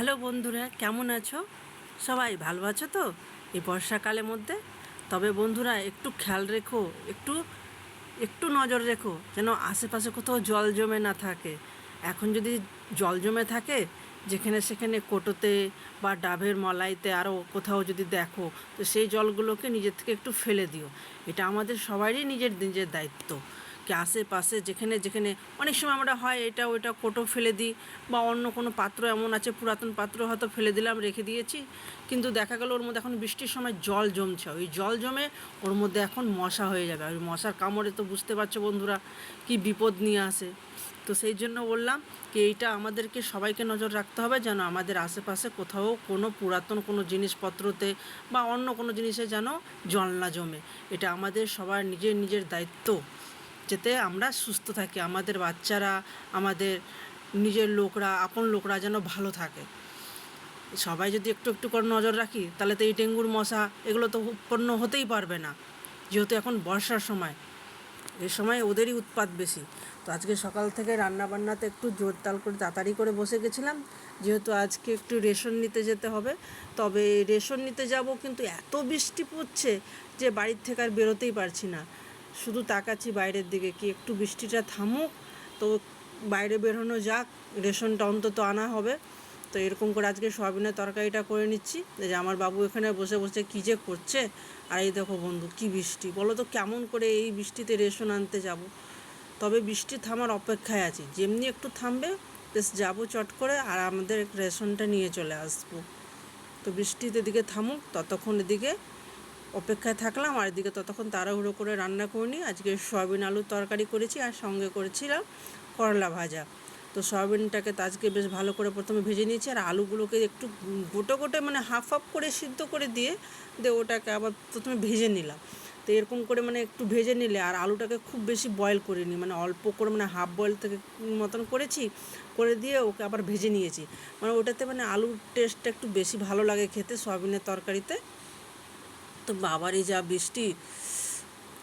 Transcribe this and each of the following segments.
Hello বন্ধুরা, কেমন আছো? সবাই ভালো আছো তো এই বর্ষাকালের মধ্যে? তবে বন্ধুরা একটু খেয়াল রেখো, একটু একটু নজর রেখো যেন আশেপাশে কোথাও জল জমে না থাকে। এখন যদি জল জমে থাকে যেখানে সেখানে কোটোতে বা ডাবের মলাইতে আরও কোথাও যদি দেখো, তো সেই জলগুলোকে নিজের থেকে একটু ফেলে দিও। এটা আমাদের সবারই নিজের নিজের দায়িত্ব। কি আশেপাশে যেখানে যেখানে অনেক সময় আমরা হয় এটা ওইটা কোটো ফেলে দিই, বা অন্য কোনো পাত্র এমন আছে পুরাতন পাত্র হয়তো ফেলে দিলাম, রেখে দিয়েছি, কিন্তু দেখা গেল ওর মধ্যে এখন বৃষ্টির সময় জল জমছে, ওই জল জমে ওর মধ্যে এখন মশা হয়ে যাবে। ওই মশার কামড়ে তো বুঝতে পারছো বন্ধুরা কি বিপদ নিয়ে আসে। তো সেই জন্য বললাম কি এইটা আমাদেরকে সবাইকে নজর রাখতে হবে যেন আমাদের আশেপাশে কোথাও কোনো পুরাতন কোনো জিনিসপত্রতে বা অন্য কোনো জিনিসে যেন জল না জমে। এটা আমাদের সবার নিজের নিজের দায়িত্ব, যাতে আমরা সুস্থ থাকি, আমাদের বাচ্চারা, আমাদের নিজের লোকরা, আপন লোকরা যেন ভালো থাকে। সবাই যদি একটু একটু করে নজর রাখি তাহলে তো এই ডেঙ্গুর মশা এগুলো তো উৎপন্ন হতেই পারবে না, যেহেতু এখন বর্ষার সময়, এই সময় ওদেরই উৎপাত বেশি। তো আজকে সকাল থেকে রান্নাবান্নাতে একটু জোরতাল করে তাড়াতাড়ি করে বসে গেছিলাম, যেহেতু আজকে একটু রেশন নিতে যেতে হবে। তবে রেশন নিতে যাব, কিন্তু এত বৃষ্টি পড়ছে যে বাড়ির থেকে আর বেরোতেই পারছি না। শুধু তাকাচ্ছি বাইরের দিকে কি একটু বৃষ্টিটা থামুক, তো বাইরে বেরোনো যাক, রেশনটা অন্তত আনা হবে। তো এরকম করে আজকে সয়াবিনের তরকারিটা করে নিচ্ছি। যে আমার বাবু এখানে বসে বসে কী যে করছে। আর এই দেখো বন্ধু, কী বৃষ্টি বলো তো, কেমন করে এই বৃষ্টিতে রেশন আনতে যাব? তবে বৃষ্টি থামার অপেক্ষায় আছি, যেমনি একটু থামবে বেশ যাবো চট করে আর আমাদের রেশনটা নিয়ে চলে আসবো। তো বৃষ্টিতে এদিকে থামুক, ততক্ষণ এদিকে অপেক্ষায় থাকলাম, আর এদিকে ততক্ষণ তাড়াহুড়ো করে রান্না করে নিই। আজকে সয়াবিন আলুর তরকারি করেছি আর সঙ্গে করেছিলাম করলা ভাজা। তো সয়াবিনটাকে তো আজকে বেশ ভালো করে প্রথমে ভেজে নিয়েছি, আর আলুগুলোকে একটু গোটে গোটে মানে হাফ হাফ করে সিদ্ধ করে দিয়ে ওটাকে আবার প্রথমে ভেজে নিলাম। তো এরকম করে মানে একটু ভেজে নিলে, আর আলুটাকে খুব বেশি বয়েল করিনি, মানে অল্প করে মানে হাফ বয়েল থেকে মতন করেছি, করে দিয়ে ওকে আবার ভেজে নিয়েছি। মানে ওটাতে মানে আলুর টেস্টটা একটু বেশি ভালো লাগে খেতে সয়াবিনের তরকারিতে। তো বাবারই যা বৃষ্টি,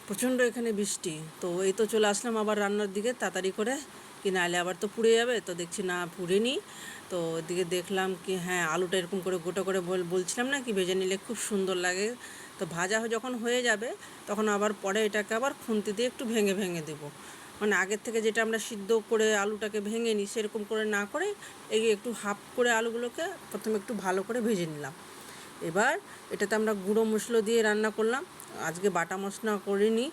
প্রচণ্ড এখানে বৃষ্টি। তো এই তো চলে আসলাম আবার রান্নার দিকে তাড়াতাড়ি করে, কি নাহলে আবার তো পুড়ে যাবে। তো দেখছি না পুড়েনি। তো ওদিকে দেখলাম কি হ্যাঁ, আলুটা এরকম করে গোটা করে বলছিলাম না কি ভেজে নিলে খুব সুন্দর লাগে। তো ভাজা যখন হয়ে যাবে তখন আবার পরে এটাকে আবার খুন্তি দিয়ে একটু ভেঙে ভেঙে দেবো। মানে আগের থেকে যেটা আমরা সিদ্ধ করে আলুটাকে ভেঙে নিই সেরকম করে না করে এই একটু হাফ করে আলুগুলোকে প্রথমে একটু ভালো করে ভেজে নিলাম। এবার এটাতে আমরা গুঁড়ো মশলা দিয়ে রান্না করলাম। আজকে বাটা মশলা করিনি,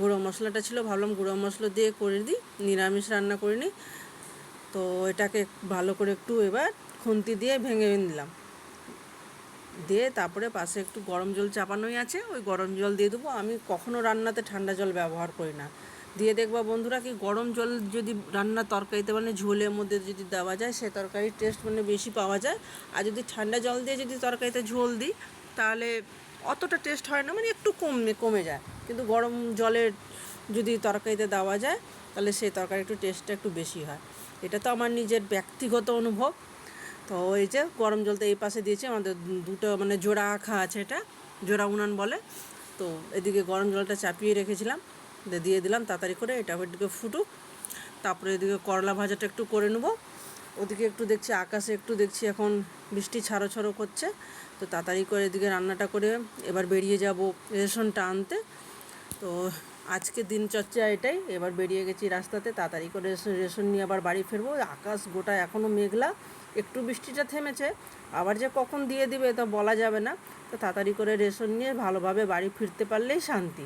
গুঁড়ো মশলাটা ছিল, ভাবলাম গুঁড়ো মশলা দিয়ে করে দিই, নিরামিষ রান্না করে নিই। তো এটাকে ভালো করে একটু এবার খুন্তি দিয়ে ভেঙে নিলাম, দিয়ে তারপরে পাশে একটু গরম জল চাপানোই আছে, ওই গরম জল দিয়ে দেবো। আমি কখনও রান্নাতে ঠান্ডা জল ব্যবহার করি না। দিয়ে দেখবা বন্ধুরা কি গরম জল যদি রান্নার তরকারিতে মানে ঝোলের মধ্যে যদি দেওয়া যায় সে তরকারির টেস্ট মানে বেশি পাওয়া যায়। আর যদি ঠান্ডা জল দিয়ে যদি তরকারিতে ঝোল দিই তাহলে অতটা টেস্ট হয় না, মানে একটু কমে যায়। কিন্তু গরম জলের যদি তরকারিতে দেওয়া যায় তাহলে সেই তরকারি একটু টেস্টটা একটু বেশি হয়। এটা তো আমার নিজের ব্যক্তিগত অনুভব। তো এই যে গরম জলটা এই পাশে দিয়েছি, আমাদের দুটো মানে জোড়া আঁখা আছে, এটা জোড়া উনান বলে। তো এদিকে গরম জলটা চাপিয়ে রেখেছিলাম, দিয়ে দিলাম তাড়াতাড়ি করে, এটা ওইদিকে ফুটুক। তারপরে এদিকে করলা ভাজাটা একটু করে নেবো। ওদিকে একটু দেখছি আকাশে একটু দেখছি এখন বৃষ্টি ছাড়ো ছাড়ো করছে। তো তাড়াতাড়ি করে এদিকে রান্নাটা করে এবার বেরিয়ে যাব রেশনটা আনতে। তো আজকে দিনচর্চা এটাই, এবার বেরিয়ে গেছি রাস্তাতে, তাড়াতাড়ি করে রেশন নিয়ে আবার বাড়ি ফিরবো। আকাশ গোটা এখনও মেঘলা, একটু বৃষ্টিটা থেমেছে, আবার যে কখন দিয়ে দিবে তা বলা যাবে না। তো তাড়াতাড়ি করে রেশন নিয়ে ভালোভাবে বাড়ি ফিরতে পারলেই শান্তি।